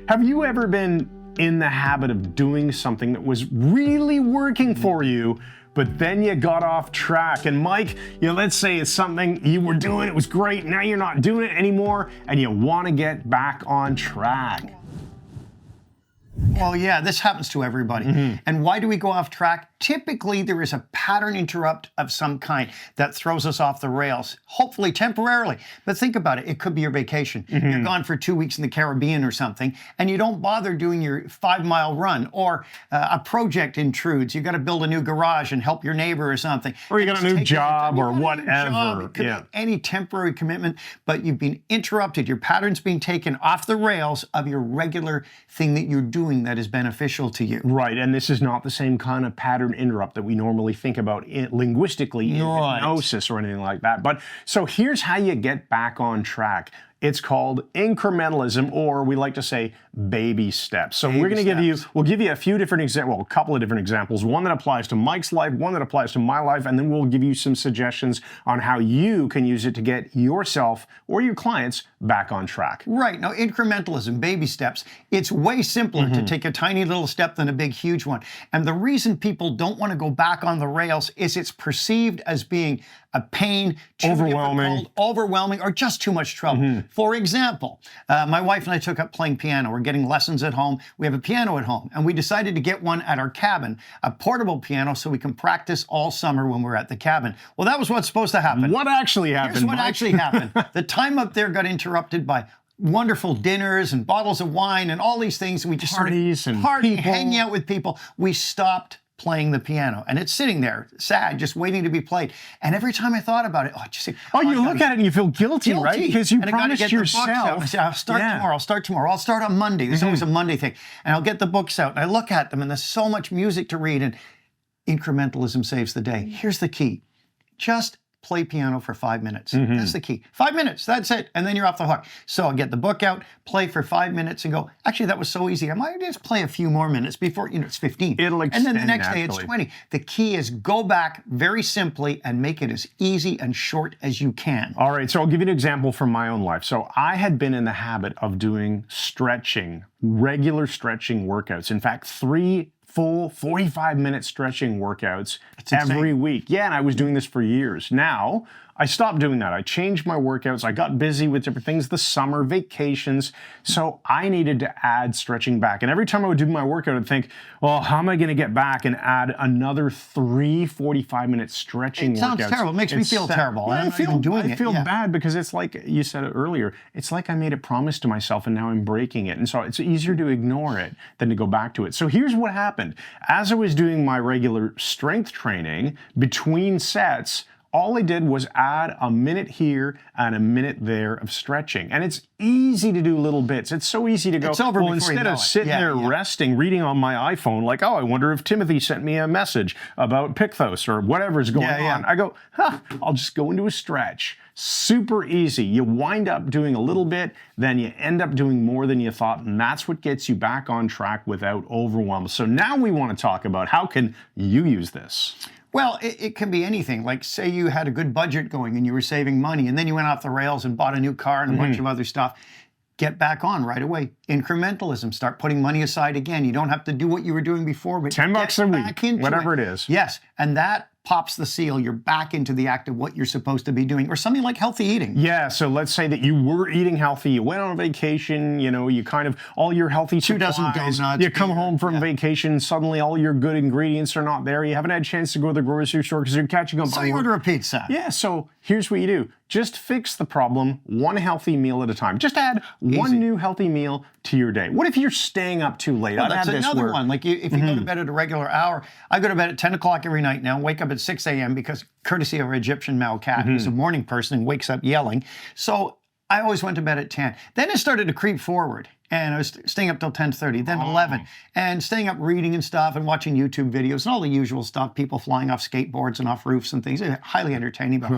Have you ever been in the habit of doing something that was really working for you, but then you got off track? And Mike, let's say it's something you were doing, it was great, now you're not doing it anymore, and you want to get back on track. Well, yeah, this happens to everybody. And why do we go off track? Typically, there is a pattern interrupt of some kind that throws us off the rails, hopefully temporarily. But think about it. It could be your vacation. You're gone for 2 weeks in the Caribbean or something, and you don't bother doing your 5-mile run, or a project intrudes. You got to build a new garage and help your neighbor or something. Or you got a new job or whatever. It could be any temporary commitment, but you've been interrupted. Your pattern's being taken off the rails of your regular thing that you're doing that is beneficial to you. Right, and this is not the same kind of pattern interrupt that we normally think about linguistically in hypnosis or anything like that. But so here's how you get back on track. It's called incrementalism, or we like to say baby steps. So we're going to we'll give you a few different examples, well, a couple of different examples, one that applies to Mike's life, one that applies to my life, and then we'll give you some suggestions on how you can use it to get yourself or your clients back on track. Right. Now, incrementalism, baby steps, it's way simpler to take a tiny little step than a big, huge one. And the reason people don't want to go back on the rails is it's perceived as being a pain, too overwhelming, or just too much trouble. For example, my wife and I took up playing piano. We're getting lessons at home. We have a piano at home, and we decided to get one at our cabin, a portable piano, so we can practice all summer when we're at the cabin. Well, that was what's supposed to happen. What actually happened, Here's what actually happened. The time up there got interrupted by wonderful dinners and bottles of wine and all these things. And we just parties and people. Hanging out with people. We stopped playing the piano, and it's sitting there sad, just waiting to be played. And every time I thought about it, you look at it and you feel guilty, right? Because you promised yourself. I say, I'll start tomorrow. I'll start on Monday. There's always a Monday thing. And I'll get the books out and I look at them, and there's so much music to read, and incrementalism saves the day. Here's the key. Just play piano for 5 minutes. That's the key. 5 minutes, that's it. And then you're off the hook. So I'll get the book out, play for 5 minutes, and go, actually, that was so easy. I might just play a few more minutes before, it's 15. It'll extend. And then the next day, it's 20. The key is go back very simply and make it as easy and short as you can. All right, so I'll give you an example from my own life. So I had been in the habit of doing stretching, regular stretching workouts. In fact, 3 full 45-minute stretching workouts every week. Yeah, and I was doing this for years. Now, I stopped doing that. I changed my workouts. I got busy with different things, the summer, vacations. So I needed to add stretching back. And every time I would do my workout, I'd think, well, how am I going to get back and add another 3 45-minute stretching workouts? It sounds terrible. It makes me feel terrible. I feel bad because it's like you said it earlier. It's like I made a promise to myself and now I'm breaking it. And so it's easier to ignore it than to go back to it. So here's what happened. As I was doing my regular strength training between sets, all I did was add a minute here and a minute there of stretching. And it's easy to do little bits. It's so easy to go, instead of sitting there resting, reading on my iPhone, like, oh, I wonder if Timothy sent me a message about Pykthos or whatever's going on. I go, I'll just go into a stretch. Super easy. You wind up doing a little bit, then you end up doing more than you thought, and that's what gets you back on track without overwhelm. So now we want to talk about how can you use this? Well, it can be anything. Like, say you had a good budget going and you were saving money, and then you went off the rails and bought a new car and a bunch of other stuff. Get back on right away. Incrementalism. Start putting money aside again. You don't have to do what you were doing before, but $10 a week, whatever it is. Yes, and that pops the seal. You're back into the act of what you're supposed to be doing, or something like healthy eating. Yeah, so let's say that you were eating healthy, you went on vacation, you kind of, all your healthy supplies, 2 dozen donuts. You come home from vacation, suddenly all your good ingredients are not there, you haven't had a chance to go to the grocery store because you're catching up. So you order a pizza. Yeah, so here's what you do. Just fix the problem one healthy meal at a time. Just add one new healthy meal to your day. What if you're staying up too late? Well, that's another one. Like if you go to bed at a regular hour, I go to bed at 10 o'clock every night now, wake up at 6 a.m. because courtesy of our Egyptian male cat, who's a morning person and wakes up yelling. So I always went to bed at 10. Then it started to creep forward. And I was staying up till 10:30, then 11, and staying up reading and stuff and watching YouTube videos and all the usual stuff, people flying off skateboards and off roofs and things. Highly entertaining, but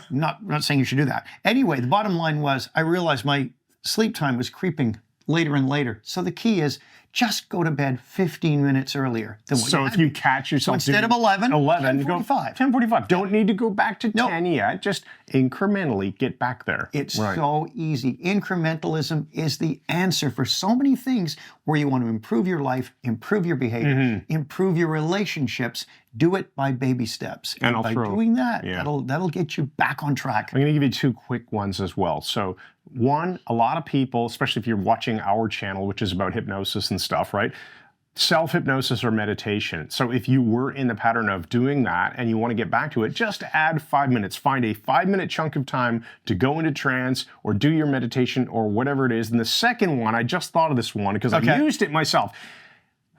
not saying you should do that. Anyway, the bottom line was I realized my sleep time was creeping later and later. So the key is just go to bed 15 minutes earlier than what So if you catch yourself instead of 11, 10:45. 10:45. Don't need to go back to 10 yet. Just incrementally get back there. It's so easy. Incrementalism is the answer for so many things where you want to improve your life, improve your behavior, improve your relationships. Do it by baby steps. And by doing that, that'll get you back on track. I'm going to give you 2 quick ones as well. So one, a lot of people, especially if you're watching our channel, which is about hypnosis and stuff, right? Self-hypnosis or meditation. So if you were in the pattern of doing that and you want to get back to it, just add 5 minutes. Find a 5-minute chunk of time to go into trance or do your meditation or whatever it is. And the second one, I just thought of this one because I've used it myself.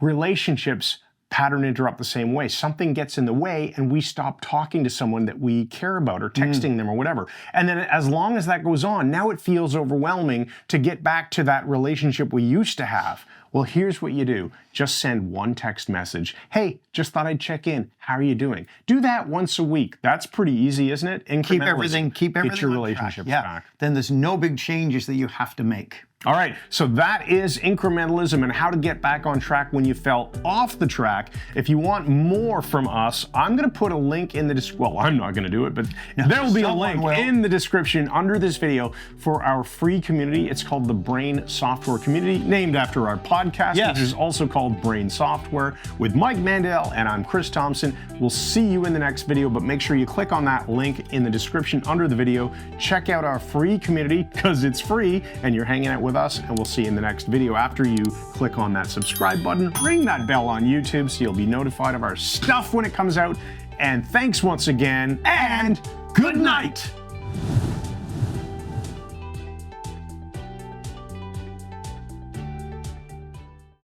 Relationships pattern interrupt the same way. Something gets in the way and we stop talking to someone that we care about or texting them or whatever. And then as long as that goes on, now it feels overwhelming to get back to that relationship we used to have. Well, here's what you do. Just send one text message. Hey, just thought I'd check in. How are you doing? Do that once a week. That's pretty easy, isn't it? Keep everything Get your relationships back. Then there's no big changes that you have to make. All right, so that is incrementalism and how to get back on track when you fell off the track. If you want more from us, I'm going to put a link in the description. Well, I'm not going to do it, but there will be a link in the description under this video for our free community. It's called the Brain Software Community, named after our podcast, which is also called Brain Software, with Mike Mandel, and I'm Chris Thompson. We'll see you in the next video, but make sure you click on that link in the description under the video. Check out our free community because it's free and you're hanging out with us, and we'll see you in the next video after you click on that subscribe button. Ring that bell on YouTube so you'll be notified of our stuff when it comes out. And thanks once again, and good night.